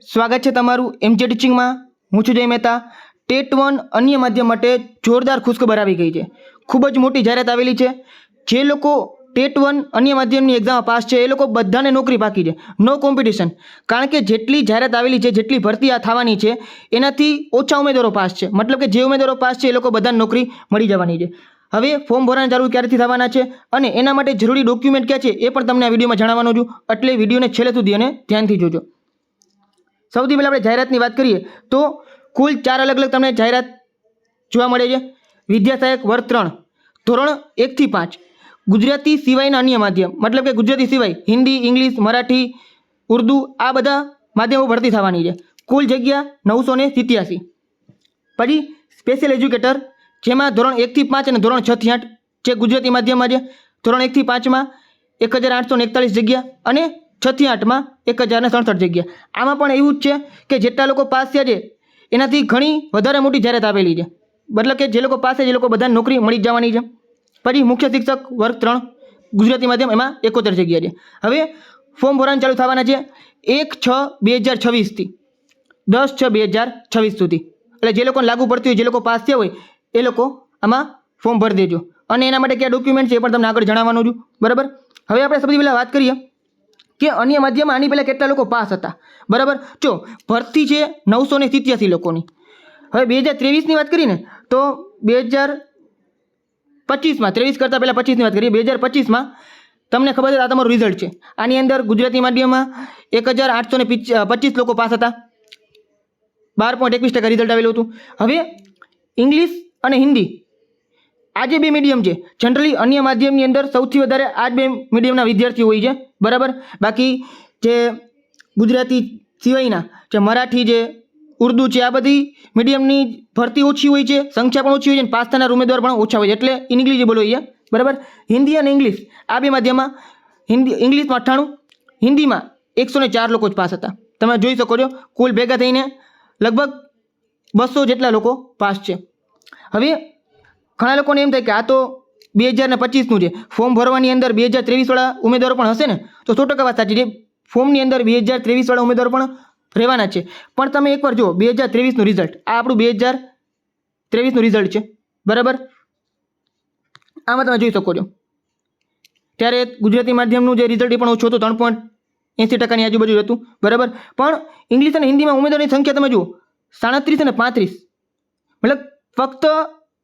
સ્વાગત છે તમારું એમજે ટીચિંગમાં. હું છું જય મહેતા. ટેટ 1 અન્ય માધ્યમ માટે જોરદાર ખુશખબર આવી ગઈ છે. ખૂબ જ મોટી જાહેરાત આવેલી છે. જે લોકો ટેટ 1 અન્ય માધ્યમની એક્ઝામ પાસ છે એ લોકો બધાને નોકરી બાકી છે. નો કોમ્પિટિશન. કારણ કે જેટલી જાહેરાત આવેલી છે, જેટલી ભરતી આ થવાની છે એનાથી ઓછા ઉમેદવારો પાસ છે. મતલબ કે જે ઉમેદવારો પાસ છે એ લોકો બધાને નોકરી મળી જવાની છે. હવે ફોર્મ ભરવાનું ચાલુ ક્યારેથી થવાના છે અને એના માટે જરૂરી ડોક્યુમેન્ટ ક્યાં છે એ પણ તમને આ વિડીયોમાં જણાવવાનો છું. એટલે વિડીયોને છેલ્લે સુધી અને ધ્યાનથી જોજો. સૌથી પહેલાં આપણે જાહેરાતની વાત કરીએ તો કુલ 4 અલગ અલગ તમને જાહેરાત જોવા મળે છે. વિદ્યા સહાયક વર્ગ 3 ધોરણ 1 થી 5 ગુજરાતી સિવાયના અન્ય માધ્યમ, મતલબ કે ગુજરાતી સિવાય હિન્દી, ઇંગ્લિશ, મરાઠી, ઉર્દુ આ બધા માધ્યમો ભરતી થવાની છે. કુલ જગ્યા 987. પછી સ્પેશિયલ એજ્યુકેટર જેમાં ધોરણ 1 થી 5 અને ધોરણ 6 થી 8 જે ગુજરાતી માધ્યમમાં છે. ધોરણ 1 થી 5માં 1841 જગ્યા અને 6 થી 8માં 1067 જગ્યા. આમાં પણ એવું જ છે કે જેટલા લોકો પાસ થયા છે એનાથી ઘણી વધારે મોટી જાહેરાત આપેલી છે. મતલબ કે જે લોકો પાસ છે એ લોકો બધાને નોકરી મળી જવાની છે. પછી મુખ્ય શિક્ષક વર્ગ 3 ગુજરાતી માધ્યમ એમાં 71 જગ્યા છે. હવે ફોર્મ ભરવાનું ચાલુ થવાના છે 1/6/2026 થી 10/6/2026 સુધી. એટલે જે લોકોને લાગુ પડતી હોય, જે લોકો પાસ થયા હોય એ લોકો આમાં ફોર્મ ભરી દેજો. અને એના માટે કયા ડોક્યુમેન્ટ છે એ પણ તમને આગળ જણાવવાનું છું. બરાબર. હવે આપણે સૌથી પહેલાં વાત કરીએ કે અન્ય માધ્યમમાં આની પહેલાં કેટલા લોકો પાસ હતા. બરાબર. જો ભરતી છે 987 લોકોની. હવે 2023ની વાત કરીને તો 2025માં 23 કરતાં પહેલાં 25ની વાત કરીએ. 2025માં તમને ખબર છે આ તમારું રિઝલ્ટ છે. આની અંદર ગુજરાતી માધ્યમમાં 1825 લોકો પાસ હતા. 12.21% રિઝલ્ટ આવેલું હતું. હવે ઇંગ્લિશ અને હિન્દી આ જે બે મીડિયમ છે જનરલી અન્ય માધ્યમની અંદર સૌથી વધારે આ જ બે મીડિયમના વિદ્યાર્થીઓ હોય છે. બરાબર. બાકી જે ગુજરાતી સિવાયના જે મરાઠી છે, ઉર્દુ છે આ બધી મીડિયમની ભરતી ઓછી હોય છે, સંખ્યા પણ ઓછી હોય છે અને પાસ થનાર ઉમેદવાર પણ ઓછા હોય છે. એટલે ઇંગ્લિશેબલ હોય છે. બરાબર. હિન્દી અને ઇંગ્લિશ આ બે માધ્યમમાં ઇંગ્લિશમાં 98, હિન્દીમાં 104 લોકો જ પાસ હતા. તમે જોઈ શકો છો કુલ ભેગા થઈને લગભગ 200 જેટલા લોકો પાસ છે. હવે ઘણા લોકોને એમ થાય કે આ તો 2025નું છે, ફોર્મ ભરવાની અંદર 2023વાળા ઉમેદવારો પણ હશે ને, તો 100% વાત સાચી છે. ફોર્મની અંદર 2023વાળા ઉમેદવારો પણ રહેવાના છે. પણ તમે એકવાર જુઓ 2023નું રિઝલ્ટ, આ આપણું 2023નું રિઝલ્ટ છે. બરાબર. આમાં તમે જોઈ શકો છો ત્યારે ગુજરાતી માધ્યમનું જે રિઝલ્ટ એ પણ ઓછું હતું, 3.80%ની આજુબાજુ હતું. બરાબર. પણ ઇંગ્લિશ અને હિન્દીમાં ઉમેદવારની સંખ્યા તમે જુઓ 37 અને 35, મતલબ ફક્ત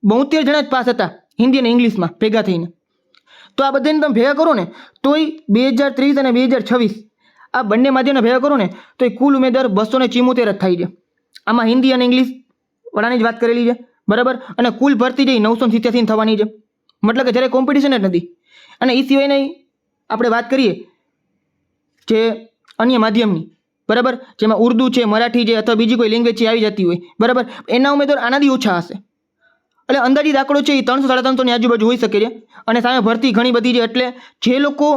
72 જણા જ પાસ હતા હિન્દી અને ઇંગ્લિશમાં ભેગા થઈને. તો આ બધાને તમે ભેગા કરો ને તોય 2023 અને 2026 આ બંને માધ્યમને ભેગા કરો ને તો એ કુલ ઉમેદવાર 274 જ થાય છે. આમાં હિન્દી અને ઇંગ્લિશ વાળાની જ વાત કરેલી છે. બરાબર. અને કુલ ભરતી જે 987 થવાની છે. મતલબ કે જ્યારે કોમ્પિટિશન જ નથી. અને એ સિવાયની આપણે વાત કરીએ જે અન્ય માધ્યમની, બરાબર, જેમાં ઉર્દુ છે, મરાઠી છે અથવા બીજી કોઈ લેંગ્વેજ છે આવી જતી હોય, બરાબર, એના ઉમેદવાર આનાથી ઓછા હશે. એટલે અંદાજિત આંકડો છે એ 300-350ની આજુબાજુ હોઈ શકે છે. અને સામે ભરતી ઘણી બધી છે. એટલે જે લોકો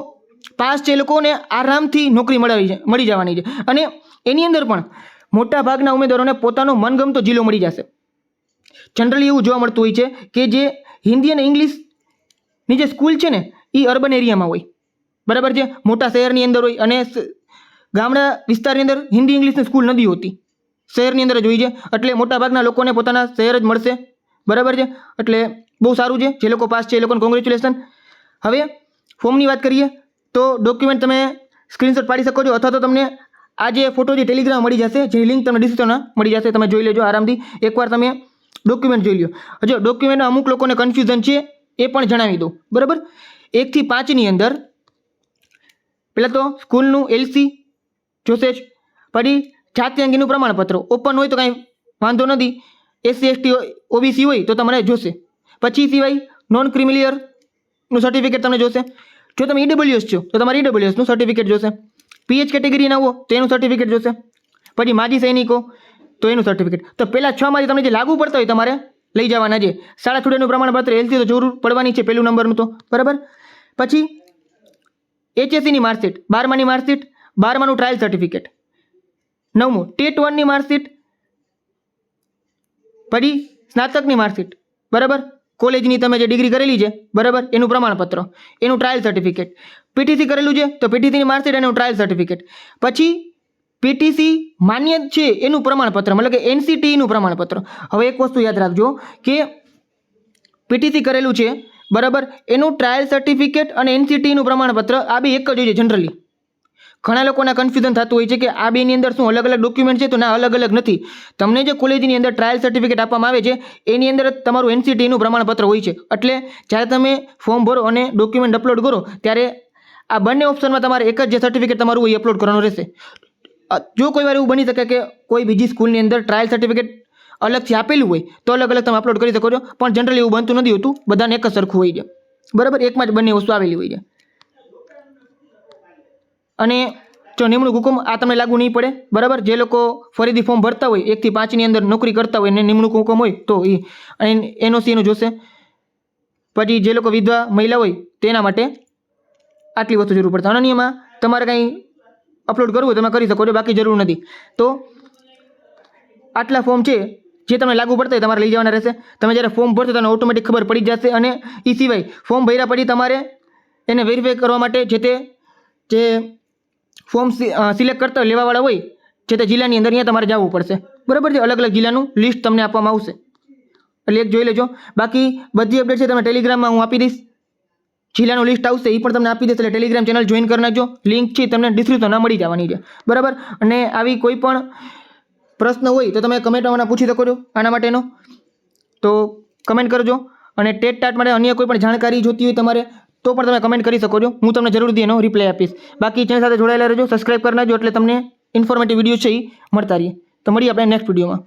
પાસ છે એ લોકોને આરામથી નોકરી મળી જવાની છે. અને એની અંદર પણ મોટા ભાગના ઉમેદવારોને પોતાનો મનગમતો જિલ્લો મળી જશે. જનરલી એવું જોવા મળતું હોય છે કે જે હિન્દી અને ઇંગ્લિશની જે સ્કૂલ છે ને એ અર્બન એરિયામાં હોય. બરાબર છે. મોટા શહેરની અંદર હોય અને ગામડા વિસ્તારની અંદર હિન્દી ઇંગ્લિશની સ્કૂલ નથી હોતી, શહેરની અંદર જ હોય છે. એટલે મોટાભાગના લોકોને પોતાના શહેર જ મળશે. બરાબર છે. એટલે બહુ સારું છે. જે લોકો પાસ છે એ લોકોને કોંગ્રેચ્યુલેશન. હવે ફોર્મની વાત કરીએ તો ડોક્યુમેન્ટ તમે સ્ક્રીનશોટ પાડી શકો છો અથવા તો તમને આ જે ફોટો જે ટેલિગ્રામ મળી જશે, જેની લિંક તમને ડિસ્ક્રિપ્શનમાં મળી જશે. તમે જોઈ લેજો આરામથી. એકવાર તમે ડોક્યુમેન્ટ જોઈ લો. જો ડોક્યુમેન્ટમાં અમુક લોકોને કન્ફ્યુઝન છે એ પણ જણાવી દઉં. બરાબર. 1 થી 5ની અંદર પહેલાં તો સ્કૂલનું LC જોશે જ. પછી જાતિ અંગેનું પ્રમાણપત્ર ઓપન હોય તો કાંઈ વાંધો નથી. SC ST OBC હોય તો તમારે જોશે. પછી સિવાય નોન ક્રિમિલિયરનું સર્ટિફિકેટ તમને જોશે. જો તમે EWS છો તો તમારે EWSનું સર્ટિફિકેટ જોશે. PH કેટેગરીના હો તો એનું સર્ટિફિકેટ જોશે. પછી માજી સૈનિકો તો એનું સર્ટિફિકેટ. તો પહેલાં 6માંથી તમને જે લાગુ પડતા હોય તમારે લઈ જવાના છે. શાળા છોડ્યાનું પ્રમાણપત્ર LC તો જરૂર પડવાની છે, પહેલું નંબરનું તો. બરાબર. પછી HSCની માર્કશીટ, 12માની માર્કશીટ, 12માનું ટ્રાયલ સર્ટિફિકેટ, 9મું ટેટ 1ની માર્કશીટ, પછી સ્નાતકની માર્કશીટ, બરાબર, કોલેજની તમે જે ડિગ્રી કરેલી છે, બરાબર, એનું પ્રમાણપત્ર, એનું ટ્રાયલ સર્ટિફિકેટ, PTC કરેલું છે તો PTCની માર્કશીટ અને એનું ટ્રાયલ સર્ટિફિકેટ. પછી પીટીસી માન્ય છે એનું પ્રમાણપત્ર, મતલબ કે એનસીટીનું પ્રમાણપત્ર. હવે એક વસ્તુ યાદ રાખજો કે પીટીસી કરેલું છે બરાબર, એનું ટ્રાયલ સર્ટિફિકેટ અને એનસીટીનું પ્રમાણપત્ર આ બે એક જ હોય છે જનરલી. ઘણા લોકોના કન્ફ્યુઝન થતું હોય છે કે આ બેની અંદર શું અલગ અલગ ડોક્યુમેન્ટ છે, તો ના, અલગ અલગ નથી. તમને જે કોલેજની અંદર ટ્રાયલ સર્ટિફિકેટ આપવામાં આવે છે એની અંદર તમારું એનસીટીનું પ્રમાણપત્ર હોય છે. એટલે જ્યારે તમે ફોર્મ ભરો અને ડોક્યુમેન્ટ અપલોડ કરો ત્યારે આ બંને ઓપ્શનમાં તમારે એક જ જે સર્ટિફિકેટ તમારું હોય એ અપલોડ કરવાનું રહેશે. જો કોઈ વાર એવું બની શકે કે કોઈ બીજી સ્કૂલની અંદર ટ્રાયલ સર્ટિફિકેટ અલગથી આપેલું હોય તો અલગ અલગ તમે અપલોડ કરી શકો છો, પણ જનરલી એવું બનતું નથી હોતું, બધાને એક જ સરખું હોય છે બરાબર, એકમાં જ બંને વસ્તુ આવેલી હોય છે. અને જો નિમણૂક હુકમ આ તમને લાગુ નહીં પડે બરાબર, જે લોકો ફરીથી ફોર્મ ભરતા હોય 1 થી 5ની અંદર નોકરી કરતા હોય ને નિમણૂક હુકમ હોય તો એ એનઓસી એનું જોશે. પછી જે લોકો વિધવા મહિલા હોય તેના માટે આટલી વસ્તુ જરૂર પડશે. અનન્યમાં તમારે કંઈ અપલોડ કરવું હોય તમે કરી શકો છો, બાકી જરૂર નથી. તો આટલા ફોર્મ છે જે તમને લાગુ પડતા હોય તમારે લઈ જવાના રહેશે. તમે જ્યારે ફોર્મ ભરશો તમને ઓટોમેટિક ખબર પડી જશે. અને એ સિવાય ફોર્મ ભર્યા પછી તમારે એને વેરીફાઈ કરવા માટે જે ફોર્મ સિલેક્ટ કરતા લેવાવાળા હોય જે તે જિલ્લાની અંદર અહીંયા તમારે જવું પડશે બરાબર છે. અલગ અલગ જિલ્લાનું લિસ્ટ તમને આપવામાં આવશે, એટલે એક જોઈ લેજો. બાકી બધી અપડેટ છે તમે ટેલિગ્રામમાં હું આપી દઈશ, જિલ્લાનું લિસ્ટ આવશે એ પણ તમને આપી દઈશ, એટલે ટેલિગ્રામ ચેનલ જોઈન કરી નાખજો. લિંક છે તમને ડિસ્ક્રિપ્શનમાં મળી જવાની છે બરાબર. અને આવી કોઈ પણ પ્રશ્ન હોય તો તમે કમેન્ટમાં પૂછી શકો છો આના માટેનો, તો કમેન્ટ કરજો. અને ટેટ ટાટ માટે અન્ય કોઈ પણ જાણકારી જોતી હોય તમારે તો પણ તમે કમેન્ટ કરી શકો છો, હું તમને જરૂરથી એનો રિપ્લાય આપીશ. બાકી ચેનલ સાથે જોડાયેલા રહેજો, સબસ્ક્રાઇબ કરી નાખજો એટલે તમને ઇન્ફોર્મેટિવ વિડીયો છે એ મળતા રહીએ. તો મળીએ આપણે નેક્સ્ટ વિડીયોમાં.